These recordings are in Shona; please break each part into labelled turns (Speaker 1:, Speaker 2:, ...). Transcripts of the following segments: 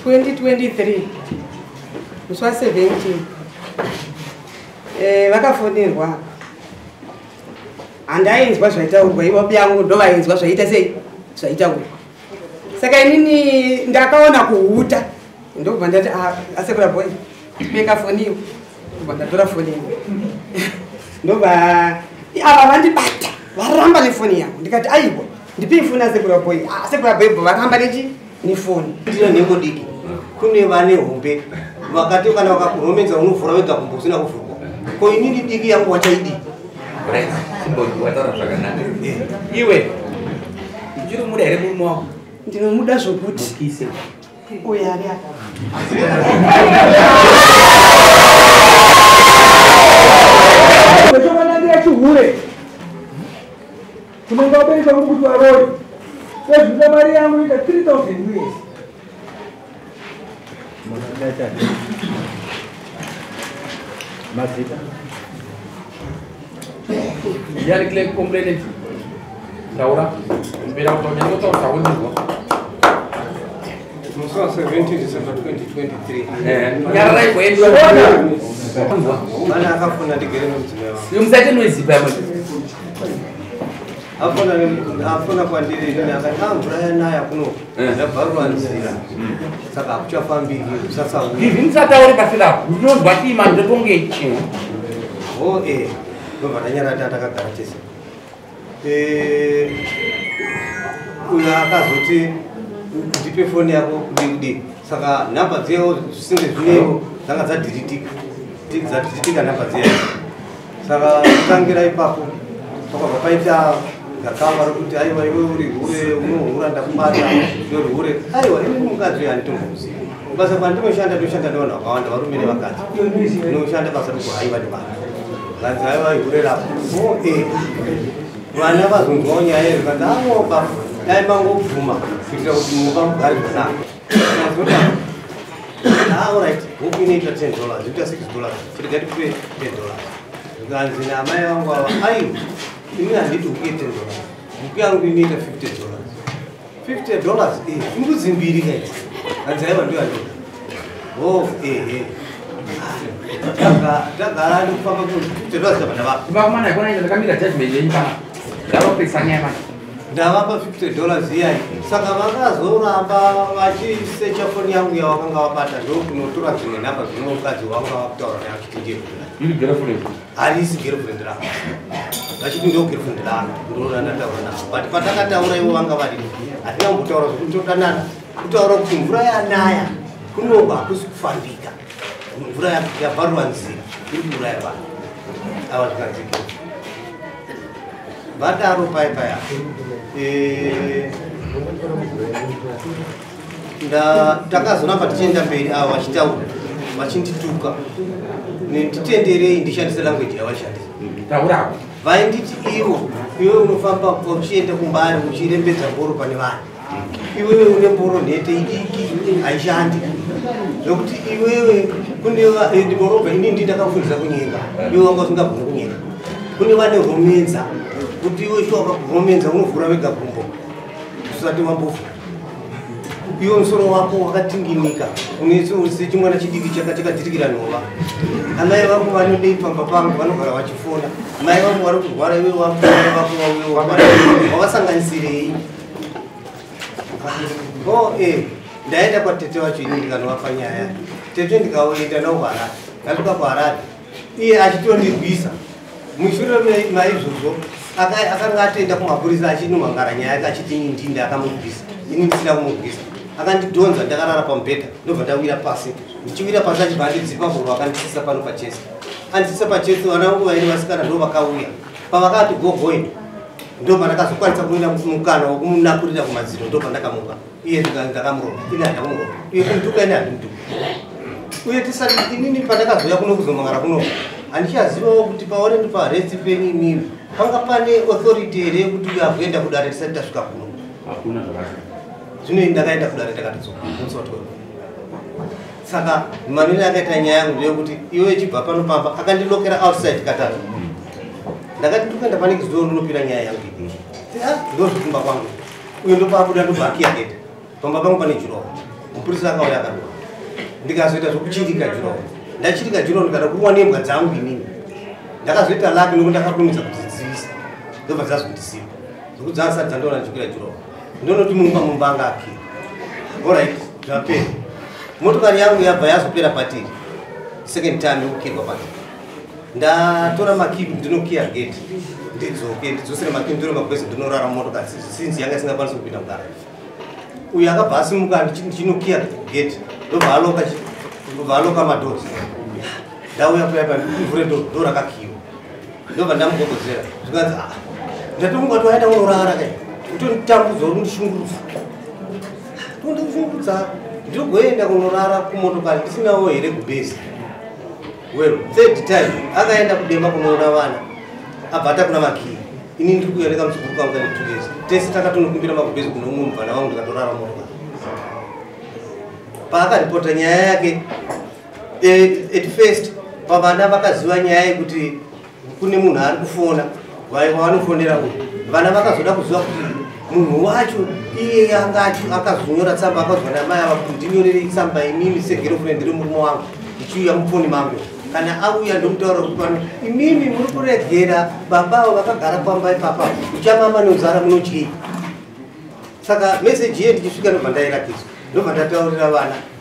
Speaker 1: 2023 muswa 17 vakafonirwa handainzwa zvaitaurwa ivo yangu ndovainzwa zvaita sei zvaitaurwa saka inini ndakaona kuhuta ndobva ndati asekura boy bekafoniwa ndobva ndatora foni yangu ndobva ava vandibata varamba nefoni yangu ndikati aiwa ndipei foni asekura boy varamba nefoni
Speaker 2: ndiro nhengo diki kune vane hombe vakati kana vakakuromedza unovhura wega kumbo usina kuvhurwa ko inini diki yangu wachaidi
Speaker 3: wataura zvakanaka iwe uchiri muda here murume wako
Speaker 1: ndinomuda zvokuti uya ari apa
Speaker 4: wechomanandira chihure kunenge wabereka kuti varoi sezvida mari yangu ita 3000 US
Speaker 3: mazita ndiani kile complainant taura mbira kutonya kutoka saundirwa
Speaker 2: musa 17 December 2023
Speaker 3: yarara ikwenda
Speaker 2: mana akafuna ndigere nomudzimai wangu
Speaker 3: yomsati noizipa yamwe
Speaker 2: afuna kwandiri nini akati mvura yanaya kuno yabvarwa nzira saka akuchafambiki usasauya
Speaker 3: ivi musatauri pasirapo unonzwa tima ndotonge chimwe
Speaker 2: ndobva ndanyarata takagara tese uyo akazoti ndipe foni yako kudikudiki saka nhamba dzewo zvisinge zvinevo dzanga dzadhiritika nhamba dzeyo saka kutangira ipapo pakabva paita gakava rokuti aiwa iwe uri hure unohura ndakubata uri hure aiwa ini mukadzi handitomboziva basa kwandinoshanda ndoshanda nevanhu vakawanda varume nevakadzi inoshanda basa rekuhaiwa nevanhu vanzi aiva ihure rapo vana vazonzwawo nyaya yedu kanzi amoba dai mangobvuma kuitira kuti muba mugari zvanaka alright huku inoita $10 inoita $6 chirigati kupe $10 kanzi namai vangu ava aiwa ini handiti huku ye $10 huku yangu inoita $50 imbuzi mbiri kaiti kanzi aiva ndio yandoda tagara ndikufamba $50 ndabva ndavapa
Speaker 3: vakomana ikona ita ndakamira judgment yenyikana ndavapesa nyaya manje
Speaker 2: ndavapa $50 iyai saka vakazoramba vachisecha foni yangu yavakanga vabata ndokunotora dzimwe nhamba dzino mukadzi wanga vakutaura naye achiti
Speaker 3: girlfriend
Speaker 2: harisi girlfriend ravo vachiti ndo girlfriend ravo ndorandataura navo but patakataura ivo vanga vari hatina kumbotaura zvokutotanana kutaura kuti mvura yanaya kunobva hakusi kufambika mvura yabvarwa nzira iri kuuraya vanhu ava zvikanziki vadaro paipaya takazoramba tichienda mberi ava vachitaura vachindituka nditenderei ndishandise language yavashandisa
Speaker 3: taurapo
Speaker 2: vainditi iwe unofamba uchienda kumbari uchirembedza mboro pane vanhu iwewe une mboro nhete idiki haishandi zvokuti iwewe kunedimorobha ini ndindakafundisa kunyika iwe wanga usingabvuni kunyika kune vane romenza kuti iwe shoka kuromenza unovhura vega gumbo usati wambovhura iwe musoro wako wakatinginika unese chimwana chidiki chakadzitikira nhova amai vangu vanodei pamba pangu vanogara vachifona mai vangu vari kurwara iwe wavasanganisirei ndaenda kwatete wacho ini ndikanovapa nyaya tete ndikaenda nawo kuharare ndasvika kuharare iye achitondirwisa mushure maizvozvo akanga atoenda kumapurisa achinomhangara nyaya yake achiti ndinda akamurwisa ini ndisina kumurwisa akandidhonza ndakarara pamubhedha ndobva ndawira pasi ndichiwira pasi achibva andidzipa huro akandisisa pano pachesi andisisa pachesi vana vangu vairi vasikana ndo vakauya pavakati gogoi ndobva ndakazokwanisa kuenda mukana wokumunakurira kumadziro ndobva ndakamuka iye ndakamuroa ini handamuroa iye kumutuka ini handimutuka uye tisati inini pandakazoya kuno kuzomangara kuno handichazivawo kuti paone ndi paresti penyu imini panga pane authority here kuti uyo akuenda kudare tisati tasvika kuno
Speaker 3: hakuna zvakasiyana
Speaker 2: zvino ndakaenda kudare takatidzoka mutsotoro saka manene akaita nyaya yangu ndeyekuti iwe chibva pano pamba akandilokera outside katatu ndakati ndikuenda pane kizidoro ndinopira nyaya yangu ndo zvikumba kwangu uyo ndopabuda ndobva akiyaketa pamba pangu pane jurowa mupurisa akauya akadua ndikazoita zvokuchitika juro ndachitika juro ndikada kuwa nembwa dzangu inini ndakazoita laki nokuti ndakakurumidza kudzidzivisa ndobva dzazondisiva zvokuti dzasati dzandoona ndichikwira juro ndonoti mumba anga akira alright zvapera motokari yangu yabva yazopera patiri second time yokukirwa patiri ndatora makipi ndinokiya gate ndidzoke ndidzosere makipi ndiro magwezi ndinorara motokari sinzi yanga isingakwanisi kupinda mugara uyu akabva asimuka ndichinokiya gate ndobva aloka madozi ndauya kuyapa ivhure ndo rakakiwa ndobva ndamugogodzera zvikanzi ndatomunga toaita unorara kai utonditambudza uri kundishungurudza tondikushungurudza ndogoenda kunorara kumotokari ndisinawo here kubhesi well third time akaenda kudemba kunoona vana abva atakuna makii ini ndiri kuyereka muzukuru kangu kane 2 years tese takatonokumbira makubhesi kuno umwe mubvana wangu ndikatorara motokari paakaripota nyaya yake at first pavana vakaziva nyaya yekuti kune munhu ari kufona wavanofonera uyu vana vakazoda kuziva kuti munhu wacho iye akazonyora tsamba akazwa namai ava kuti ndinyorere tsamba imimi segirlfriend iri murume wangu ndichiuya mufoni mangu kana auya ndomutaura kuti pano imimi muri kuregera babavo vakagara pamba ipapa uchamama nozara munodyei saka meseji iye ndichisvika ndobva ndairakidza ndobva ndataurira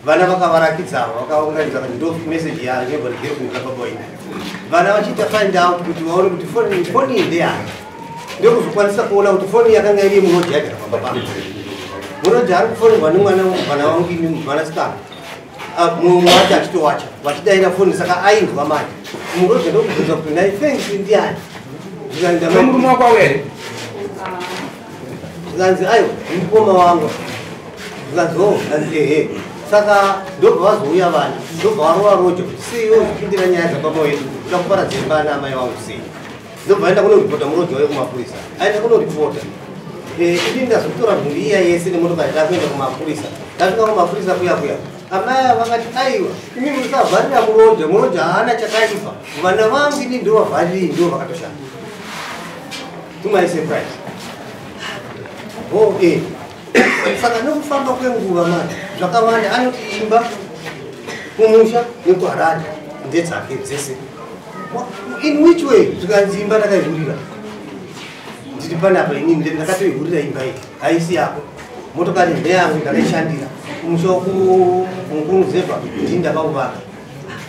Speaker 2: vana vakavarakidzawo vakaunganidza kuti ndo meseji yayo yobva girlfriend rababa ina vana vachiita find out kuti vaone kuti foni iyi ndeyani ndokuzokwanisa kuona kuti foni yakanga iri munodhi yagara pamba munodhi ari kufonirwa nemwana wangu ini mwanasikana mumwe wacho achitowacha vachidaira foni saka ainzwa manje munodhi ndokubvunza kuti naifensi ndiani
Speaker 3: murume wako awere
Speaker 2: zvikanzi aiwa ndikoma wangu zvikanzi zvikanzi ehe saka ndobva vazouya vana ndobva varova roja kuti seiwo zvipindira nyaya dzapamo yedu kuda kuparadzimba naamai vangu sei ndobva aenda kunoripota murodhi wayo kumapurisa aenda kunoripota ini ndazotora mhuri iya yese nemotokari ndakuenda kumapurisa ndasvika kumapurisa kuya amai vakati aiwa imi musavharira murodha haana chakaipa vana vangu ini ndovavhariri ndo vakatoshanda tumai surprise saka nokufamba kwenguva mani zvakawanda anoti imba kumusha nekuharare ndedzake dzese in which way zvikanzi imba takaihurira ndiri panapa inini ndakatoihurira imba iyi haisi yako motokari ndeyangu ndakaishandira kumusha kumuzevha ndii ndakauvaka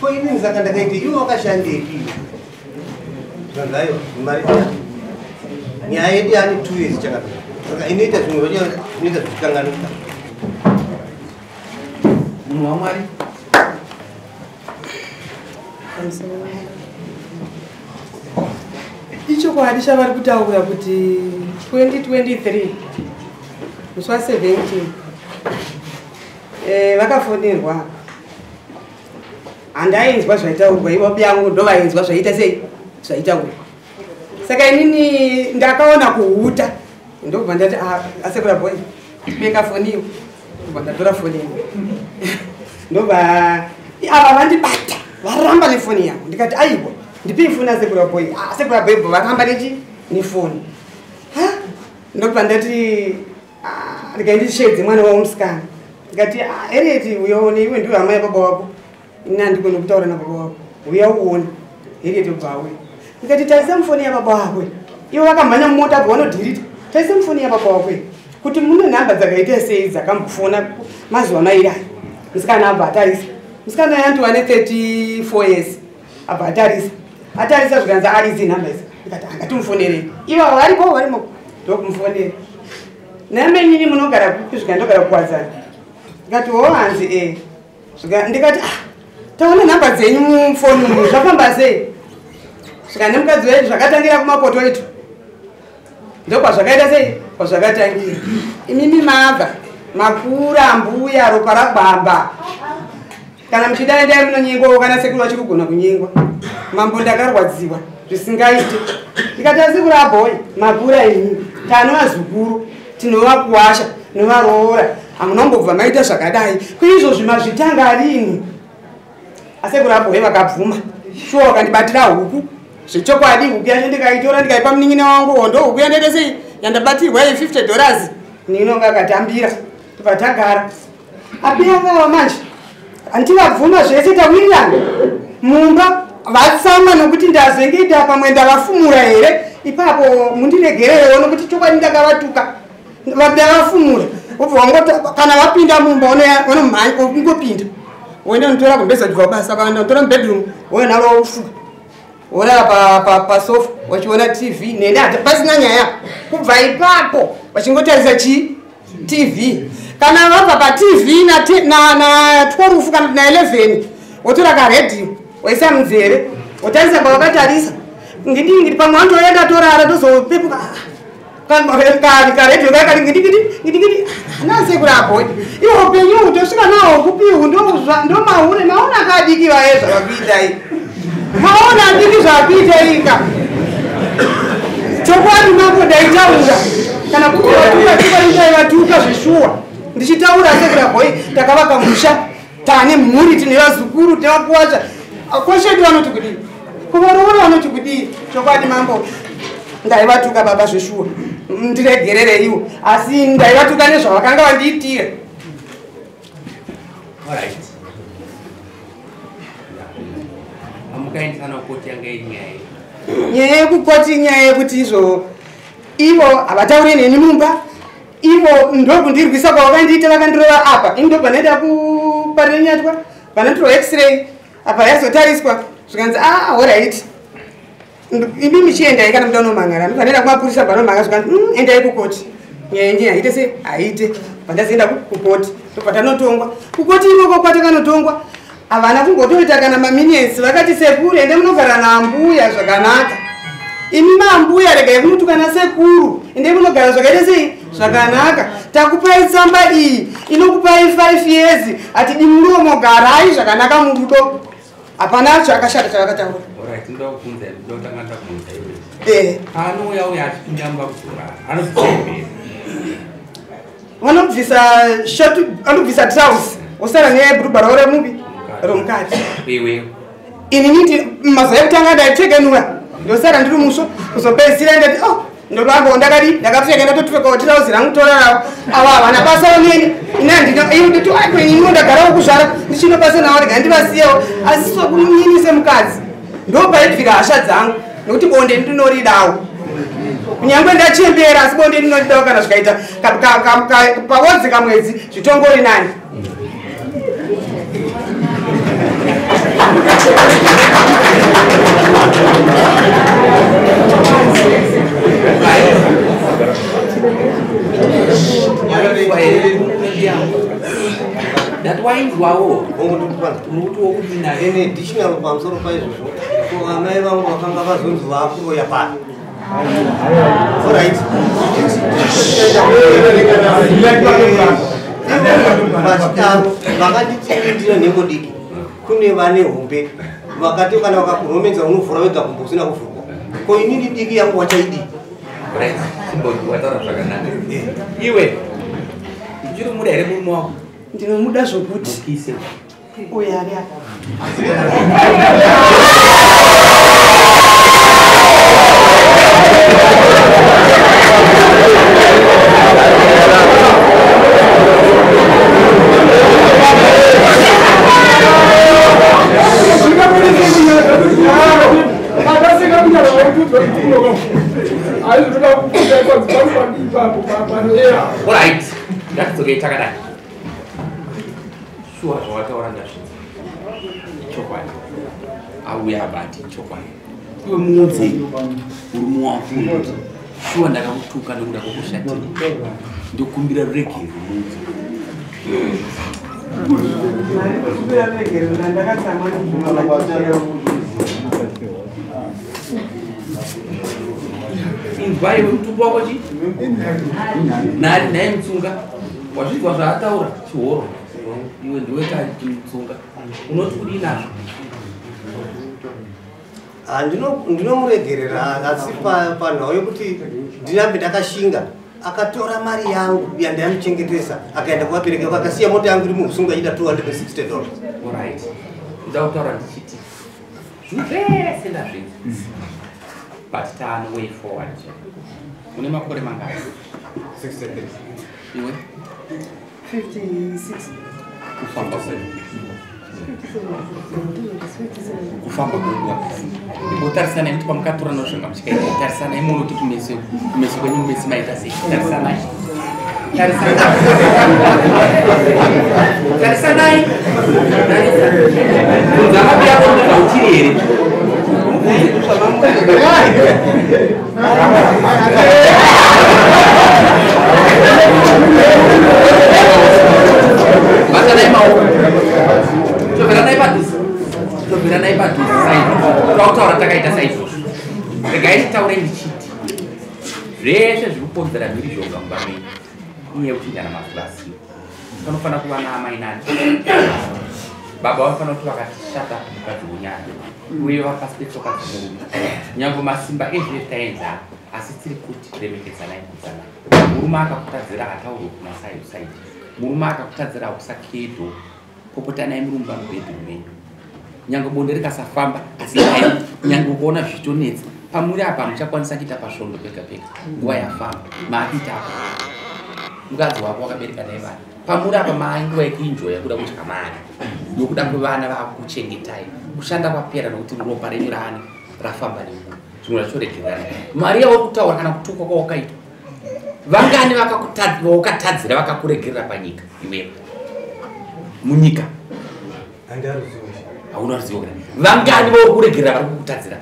Speaker 2: ko inini saka ndakaiti iwo wakashandepi zvikanzi aiwa mari nyaya yedu yani 2 years chakapera saka inoita zvimwe zvinoita zvichikanganuka
Speaker 3: munhu wamwari
Speaker 1: ichokwadi chavari kutaura kuti 2023 musi wa17 vakafonirwa handainzwa zvaitaurwa ivo yangu ndovainzwa zvaita sei zvaitaurwa saka inini ndakaona kuhuta ndobva ndati asekura boy beka foniwo ndobva ndatora foni yangu ndobva ava vandibata varamba nefoni yangu ndikati aiwa ndipii foni asekura boy varamba nefoni ndobva ndati ndikaindishedze mwana wamusikana ndikati hereti uyaone iwe ndiwe hama yababa wako ini handikoni kutaura nababa wako uya uone hereti ubva auya ndikati tarisa mufoni yababa wakwe ivo vakamhanya mumota bva vanodhirita tarisa mufoni yababa wakwe kuti mune nhamba dzakaita sei dzakambofona mazuva mairi ayo musikana abva atarisa musikana yandiwa ne34 years abva atarisa zvikanzi arizi nhamba idzi ndikati angatimufonerei ivo varipo varimo ndokumufonera namenyini munogara kupi zvika ndogara kukwadzana ndikati ho hanzi ndikati taona nhamba dzenyu mufoni umu zvafamba sei svika nemukadzi wedu zvakatangira kumapoto etu ndokwazvakaita sei kwazvakatangira imimi mabva makura mbuya ropa ragwamba kana muchidaendai munonyengwawo kana sekuru vachiri kugona kunyengwa mambo ndakarwadziwa zvisingaiti ndikati asekuru abhoyi makura inini tanova zukuru tinovakuwasha novaroora hamunambobva maita zvakadai kuizvozvi mazvitanga rini asekuru abhoyi vakabvuma shuwa vakandibatira huku zvechokwadi huku yacho ndikaitora ndikaipa munin'ina wangu hondo huku yandaita sei yandabatirwa $50 ninonga akatambira tobva tagara apiyanga wa manje antivabvuma zvese tawirirana mumba vatsama nokuti ndazengeta pamwe ndavafumura here ipapo mundiregererewo nokuti chokwadi ndakavatuka ndavafumura kana wapinda mumba ungopinda woenda notora kumbeza kubva basa kana notora mubedroom woenda rofuka worara pasofa wachiona TV nenda pasina nyaya kubva ipapo vachingotarisa TV kana vabva paTV na 12 kana na 11 wotora karedio waisa munzeve wotarisa kwavakatarisa ngidingidi pamwe wandoenda torara tozopepuka karedio kakati ngidingidi nasekurapo iwo upenyu tosvika nawo kupihu ndomahure maona kadiki vaye zvavakuita i maona ndiki zvavakuita ika chokwadi mako ndaitaura kana kuti vatuka zvishuwa ndichitaura sekurabhoi takavaka musha tane mhuri tine vazukuru tavakuwasha kwashedu vanoti kudii kuvaroora vanoti kudii chokwadi mambo ndaivatuka baba zvishuwa ndiregerere iwo asi ndaivatuka nezvavakanga vandiitira. Nyaya yekukoti nyaya yekuti izvo ivo havatauri neni mumba ivo ndokundirwisa kwavakandiita vakandirova apa ini ndobvanaenda kuparinyatwa vanotirwa x-ray apa yazotariswa zvikanzi alright imi michiendai kana muda unomangara mufanira kumapurisa banomanga zvikanzi endai kukoti nyaya nje haite se haite pandazienda kukoti topatanotonga kukoti ikoko kwatakanotongwa havana kungotoita kana maminesi vakati sekuru ende munogara nambuya zvakanaka imi mambuya regai kunotukana sekuru ende munogara zvakaita sei zvakanaka takupai tsamba iyi inokupai 5 years ati dimuromogarai zvakanaka murudo hapana zvakashata chavakataura. Vanobvisa trouse osara nebhurubha ravo remuvi romukati ini niti mazuva ekutanga ndaitekenura ndosara ndiri musvo kuzopedzisira ndati ndovambo ndakati ndakapfeka ndatotopfekawo tirauzi rangu toraravo ava havana basa neni inanditoaini ndagarawo kuzvara ndichino basa navo rega ndivasiyewo asi sokunyini semukadzi ndopaibvira hasha dzangu nekuti bonde ndinoridawo kunyangwe ndachembera asi bonde ndinoridawo kana zvikaita pawodzi kamwedzi zvitongori nani.
Speaker 2: Datwainzwawo ine additional pamusoro paizvozvo ko amai vangu vakanga vazonzi vakuru yapana pachitaro vakanditiindira nhengo diki kune vane hombe vakati kana vakakuromedza unovhura wega kumbo usina kuvhurwa ko inini diki yangu wachaidii
Speaker 3: iwe uchiri muda here murume wako?
Speaker 1: Ndinomuda zvokuti uyo ari apa
Speaker 3: alright ngatidzoke takadai shuwa zvawataura ndazvinzi chokwadi auya abati chokwadi iwe muudze murume wako kuti shuwa ndakakutuka nekuda kwekushatira ndokumbira ruregero muudze inzwa iwe mutumbo wako chi nari naye mutsunga wazvinzwa zvaataura chihoro iwe ndiwekati mutsunga unoti kudi nazvo
Speaker 2: ndinomuregerera asi panhau yokuti ndirambe ndakashinga akatora mari yangu yandayamuchengetesa akaenda kuvapereka vakasiya mota yangu iri muhusungu achida $260.
Speaker 3: alright nda kutaura ndichiti zvese ndazvinzi but tano way forward une makore mangani?
Speaker 2: 63
Speaker 3: iwe
Speaker 1: 56
Speaker 3: kufamba kufamba kungwa utarisana kuti pamkatora nosvanga muchikaita tarisana imuno kuti kumeso kwenyu mumesi maita sei tarisanai tarisanai kunzama yako ndikauchiri here batanai maoko toveranai padhuze tautaura takaita saizvozvo regai nditaure ndichiti zveshe zviri kuponzera mhiri zvoga mumba menyu iye uchinjana mapurasi panofanira kuva naamai nani baba vanofanira kuti vakatishata mukadzi wenyaya uye vapasi petsoka dzemurume nyange masimba ezvetaenza asi tiri kuti remekedzanai kudzana murume akakutadzira hataurwe kuna saidi murume akakutadzira hakusakedo popotanai murumba mubhedhumu menyu nyange bonde rikasafamba asi nyange ukaona zvitonetsa pamuri apa muchakwanisa kuita pasvondo pega pega nguva yafamba maapita apa mukadzi wako wakabereka naye vana pamuri apa mainguva yekuinjoya kuda kudya mari nokuda kwevana vakuchengetai kushanda kwapera nokuti ropa renyu rani rafamba nemunhu zvimwe zvacho regerana mari yavo kutaura kana kutukwa kwawakaitwa vangani vakatadzira vakakuregerera panyika iwewe munyika hauna ruzivo kana vangani vari kuregerera vari kukutadzira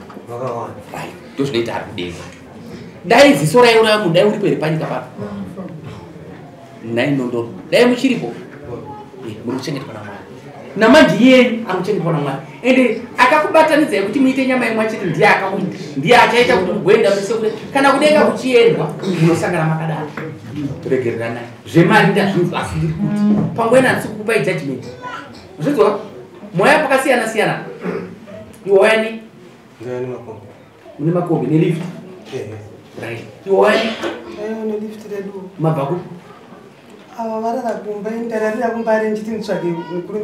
Speaker 3: ndo zvinoita ari kudenga dai ziso raiuraya munhu dai uripo here panyika pano nai nondoro dai muchiripo muri kuchengetwa namwari namanje yenyu amuchengetwa namwari ende akakubatanidzai kuti muite nyama imwe achiti ndiye akamuita ndiye achaita kuti mugoenda mese kure kana kudenga kuchiendwa munosangana makadaro regereranai zvemari ndazvinhu asi ndiri kuti pangwena handisi kukupai judgment zvinzwa moya pakasiyana siyana iwoyani mune makombi nelift right iwoyani
Speaker 1: nelift redu
Speaker 3: mabvaku
Speaker 1: ava varara kumba indararira kumba ari nditi nditsvake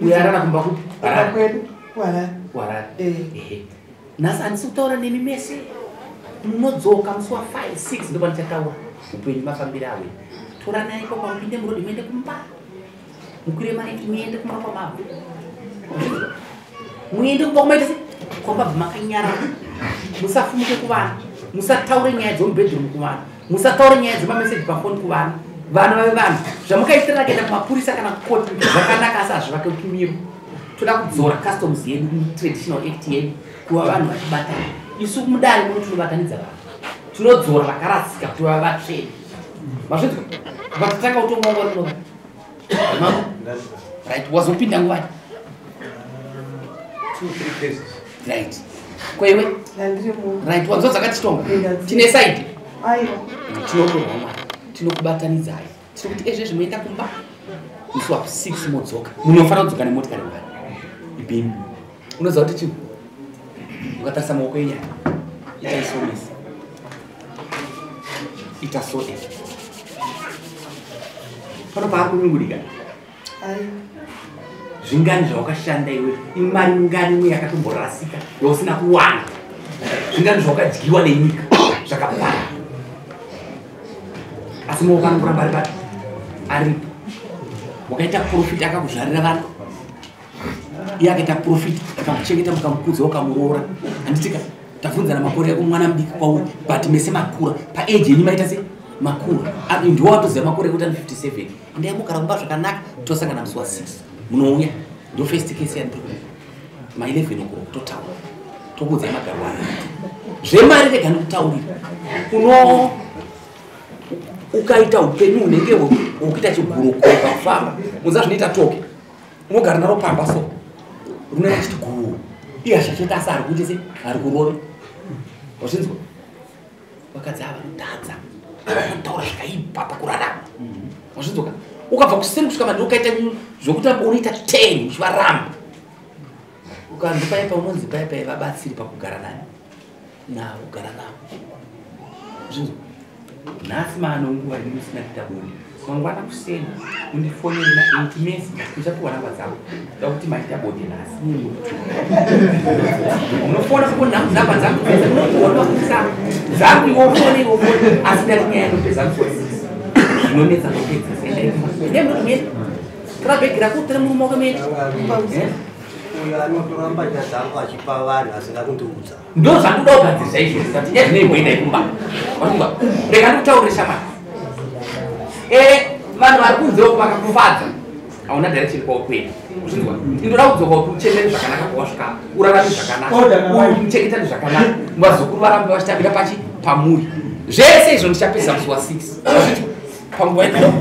Speaker 3: uyarara kumba kuti
Speaker 1: kwedu
Speaker 3: warara nhasi handisi kutaura nemi mese munodzoka musi wa 5 6 ndopa ndichataura upenyu mafambiro awe toranai kwakwa mupinde murodi muende kumba mukwire maiki muende kumba kwamabvu muende kumba kumaita se kwambabva makanyara musafumuke kuvana musataure nyaya dzomubhedhurumu kuvana musataure nyaya dzemameseji pafoni kuvana vana vave vanhu zvamukaitira kuenda kumapurisa kana kukoti zvakanaka asi hazvivake kumiro toda kudzora customs yedu traditional act yedu kuva vanhu vachibatana isu mudare muno tinobatanidza vanhu tinodzora vakarasika kuti vava vatsveni mazvinzwa vatotanga kutongoongorinoa right wazopinda nguvai right kwewe right wanzo dzakatitonga tine saidi tinotorwa mwari tinokubatanidzai tiri kuti ezvezvi muenda kumba musi wa 6 modzoka munofanira kudzoka nemotikari ngani ibhemi unoziva kuti chii ukatarisa maoko enyaya itaisomesa itasode pano paari kunyungurika zvingani zvawakashanda iwe imari ngani imwe yakatomborasika yausina kuwana zvingani zvawakadyiwa nenyika zvakapara asi maoko anokuramba ari bati aripo wakaita profit akakuzvarira vana iye akaita profit akakuchengeta mukamukudza wakamuroora handitika tabvunzana makore ekumwana mudiki kwauri but mese makura paage yenyu maita se makura ndiwo watoziva makore ekuti ani 57 ndaimugara kumba zvakanaka tosangana musi wa 6 munouya ndo first case yandiri ma 11 okuro totaura tokuudzai magaro ano zvemari rega ndikutaurira kuno ukaita upenyu unenge ukuita chigurukuro pakufamba muza zvinoita toke unogara naro pamba so runoita chiti guru iye zvachota asi ari kuite se ari kurove wazvinzwa vakadzi ava vanotadza vanotaura zvakaipa pakurarama wazvinzwa ukabva kuseni kusvika mandi ukaita zvokuti unoita 10 uchivaramba ukanzi paipa unonzi paipai vabatsiri pakugara nani navo kugara navo zvinzwa nhasi maano nguva iri usina kuita bonde mangwana kuseni undifonere na 8 mesi uchapiwa namba dzavo dakuti maita bonde nhasi unofona kuko namba dzangu dzese unokuisa dzangu iwofone asi ndati nyaya inopedza kufosi zvinonetsa kupedza ndemene Trabegira kutere muri mogamenti.
Speaker 2: Uyo anotoramba nyadzangu achipa vanhu asina kundiudza.
Speaker 3: Ndo zvandoda kugadzirisa izvozvo kuti nezvinoenda kumba. Wafunga rega ndikutaurisa mani. Vanhu vari kunze uko vakakufadza hauna direction kwaukwenda. Uzvinzwa? Ndoda kudzoka kuti uchenjere zvakanaka kwawasvika, urarame zvakanaka, uchengetane zvakanaka. Vazukuru varambe vachitambira pamuri. Zvese izvo ndichapedza musi wa 6. Uzvinzwa? Panguva ino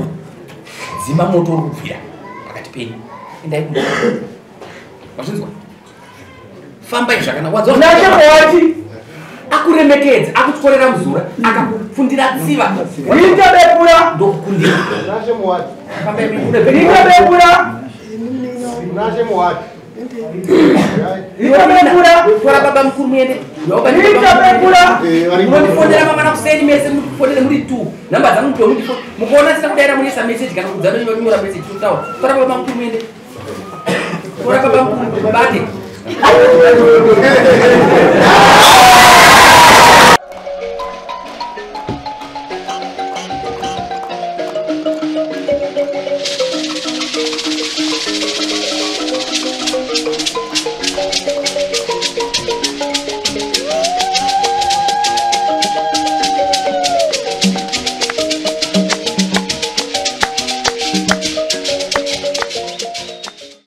Speaker 3: dzima moto uri kubvira pakati penyu. Endai kumba. Wazvinzwa? Fambai zvakanaka. Wadzwa
Speaker 4: Nachemwati
Speaker 3: akuremekedza, akutyorera muzura, akakufundira tsiva.
Speaker 4: Rita bepura
Speaker 3: Ndokukundira.
Speaker 5: Nachemwati.
Speaker 3: Fambai
Speaker 4: Rita bepura
Speaker 5: Nachemwati.
Speaker 4: Rita bepura
Speaker 3: Tora baba mkuru mwende.
Speaker 4: Rita bepura
Speaker 3: Munondifondera mama nakuseni mese mufondere muri 2. Namba dzangu ndo mundifo. Mukoona sina kudaira mune message kana kudzana nyora message tutawo. Tora baba mkuru mwende. Tora baba mkuru bate.